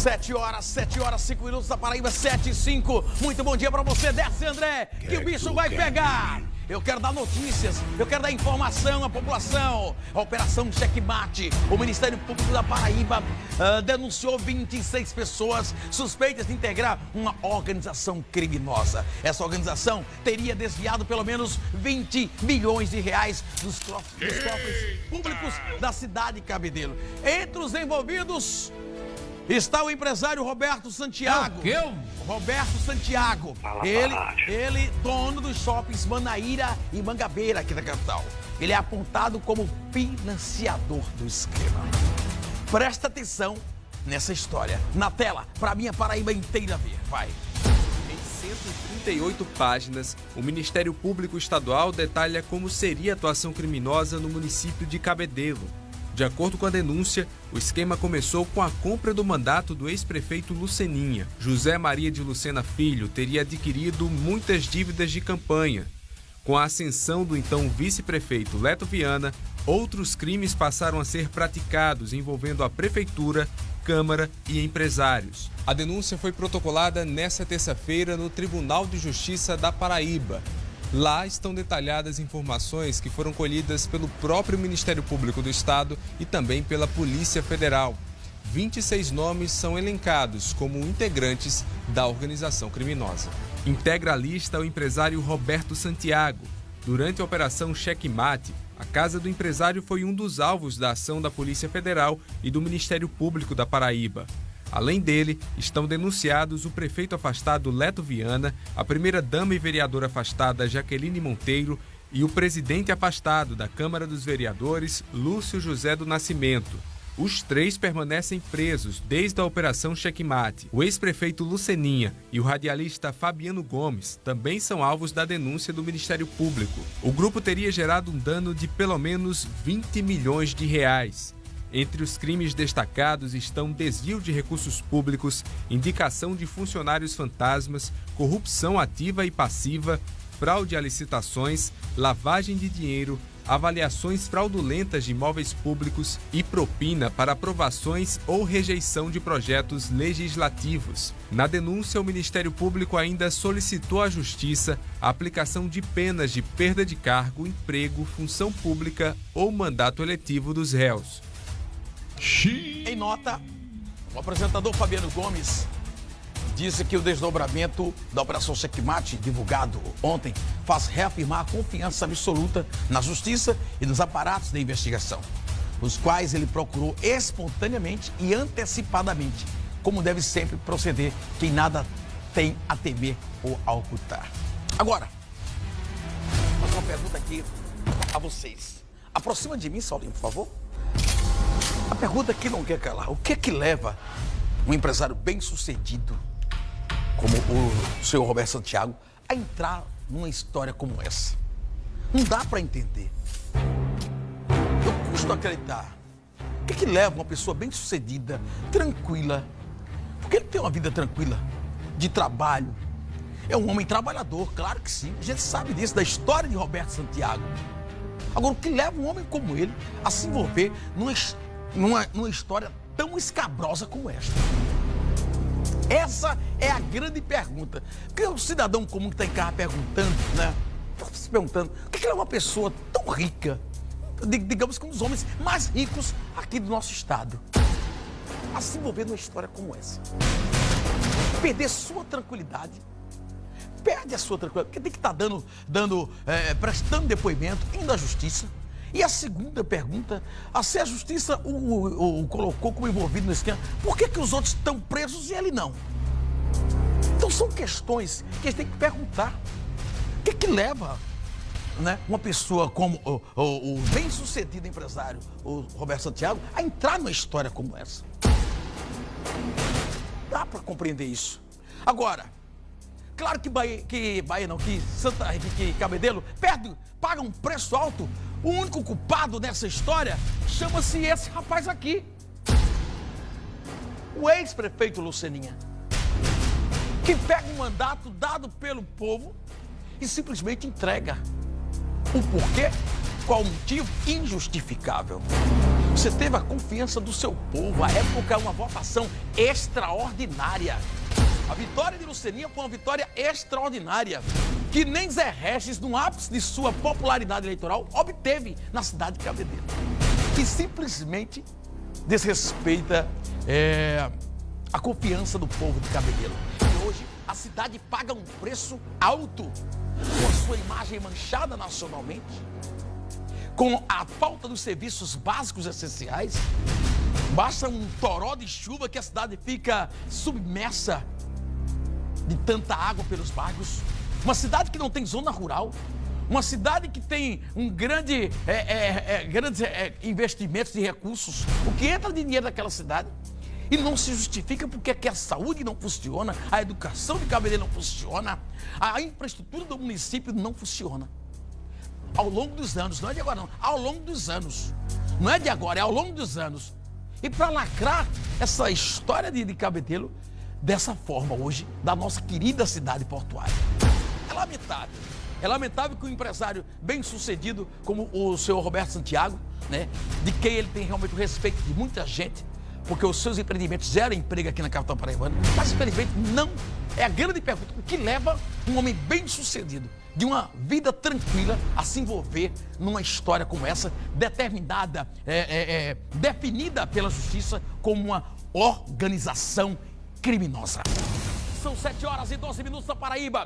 7 horas, 5 minutos da Paraíba, 7 e 5. Muito bom dia pra você, desce André, que o bicho vai pegar. Eu quero dar notícias, eu quero dar informação à população. A Operação Checkmate, o Ministério Público da Paraíba denunciou 26 pessoas suspeitas de integrar uma organização criminosa. Essa organização teria desviado pelo menos 20 milhões de reais dos cofres públicos da cidade de Cabedelo. Entre os envolvidos está o empresário Roberto Santiago. Roberto Santiago. Ele, dono dos shoppings Manaíra e Mangabeira aqui da capital. Ele é apontado como financiador do esquema. Presta atenção nessa história. Na tela, para minha Paraíba inteira ver. Vai. Em 138 páginas, o Ministério Público Estadual detalha como seria a atuação criminosa no município de Cabedelo. De acordo com a denúncia, o esquema começou com a compra do mandato do ex-prefeito Luceninha. José Maria de Lucena Filho teria adquirido muitas dívidas de campanha. Com a ascensão do então vice-prefeito Leto Viana, outros crimes passaram a ser praticados envolvendo a prefeitura, Câmara e empresários. A denúncia foi protocolada nesta terça-feira no Tribunal de Justiça da Paraíba. Lá estão detalhadas informações que foram colhidas pelo próprio Ministério Público do Estado e também pela Polícia Federal. 26 nomes são elencados como integrantes da organização criminosa. Integra a lista o empresário Roberto Santiago. Durante a Operação Checkmate, a casa do empresário foi um dos alvos da ação da Polícia Federal e do Ministério Público da Paraíba. Além dele, estão denunciados o prefeito afastado Leto Viana, a primeira-dama e vereadora afastada Jaqueline Monteiro e o presidente afastado da Câmara dos Vereadores, Lúcio José do Nascimento. Os três permanecem presos desde a Operação Checkmate. O ex-prefeito Luceninha e o radialista Fabiano Gomes também são alvos da denúncia do Ministério Público. O grupo teria gerado um dano de pelo menos 20 milhões de reais. Entre os crimes destacados estão desvio de recursos públicos, indicação de funcionários fantasmas, corrupção ativa e passiva, fraude a licitações, lavagem de dinheiro, avaliações fraudulentas de imóveis públicos e propina para aprovações ou rejeição de projetos legislativos. Na denúncia, o Ministério Público ainda solicitou à Justiça a aplicação de penas de perda de cargo, emprego, função pública ou mandato eletivo dos réus. Em nota, o apresentador Fabiano Gomes disse que o desdobramento da Operação Checkmate, divulgado ontem, faz reafirmar a confiança absoluta na Justiça e nos aparatos de investigação, os quais ele procurou espontaneamente e antecipadamente, como deve sempre proceder quem nada tem a temer ou a ocultar. Agora, vou fazer uma pergunta aqui a vocês. Aproxima de mim, Saulinho, por favor. A pergunta que não quer calar: o que é que leva um empresário bem-sucedido como o senhor Roberto Santiago a entrar numa história como essa? Não dá para entender. Eu custo acreditar. O que é que leva uma pessoa bem-sucedida, tranquila? Porque ele tem uma vida tranquila, de trabalho. É um homem trabalhador, claro que sim. A gente sabe disso, da história de Roberto Santiago. Agora, o que leva um homem como ele a se envolver numa história tão escabrosa como esta? Essa é a grande pergunta. Porque o cidadão comum que está em casa perguntando, né? Está se perguntando, o que é uma pessoa tão rica, digamos que um dos homens mais ricos aqui do nosso estado, a se envolver numa história como essa? Perder sua tranquilidade. Perde a sua tranquilidade, porque tem que estar prestando depoimento, indo à justiça. E a segunda pergunta, se a justiça o colocou como envolvido no esquema, por que os outros estão presos e ele não? Então são questões que a gente tem que perguntar. O que leva, né, uma pessoa como o bem-sucedido empresário, o Roberto Santiago, a entrar numa história como essa? Dá para compreender isso. Agora, claro que Cabedelo paga um preço alto. O único culpado nessa história chama-se esse rapaz aqui, o ex-prefeito Luceninha, que pega um mandato dado pelo povo e simplesmente entrega. O porquê? Qual o motivo? Injustificável. Você teve a confiança do seu povo. A época é uma votação extraordinária. A vitória de Luceninha foi uma vitória extraordinária, que nem Zé Regis, no ápice de sua popularidade eleitoral, obteve na cidade de Cabedelo. Que simplesmente desrespeita a confiança do povo de Cabedelo. E hoje a cidade paga um preço alto com a sua imagem manchada nacionalmente, com a falta dos serviços básicos essenciais. Basta um toró de chuva que a cidade fica submersa de tanta água pelos bairros. Uma cidade que não tem zona rural, uma cidade que tem grandes investimentos de recursos. O que entra de dinheiro daquela cidade e não se justifica porque aqui a saúde não funciona, a educação de Cabedelo não funciona, a infraestrutura do município não funciona. Ao longo dos anos, não é de agora não, ao longo dos anos, não é de agora, é ao longo dos anos. E para lacrar essa história de Cabedelo dessa forma hoje, da nossa querida cidade portuária. É lamentável que um empresário bem sucedido como o senhor Roberto Santiago, né, de quem ele tem realmente o respeito de muita gente, porque os seus empreendimentos geram emprego aqui na capital paraibana, mas infelizmente não é a grande pergunta. O que leva um homem bem sucedido, de uma vida tranquila, a se envolver numa história como essa, determinada, definida pela justiça como uma organização criminosa? São 7 horas e 12 minutos na Paraíba.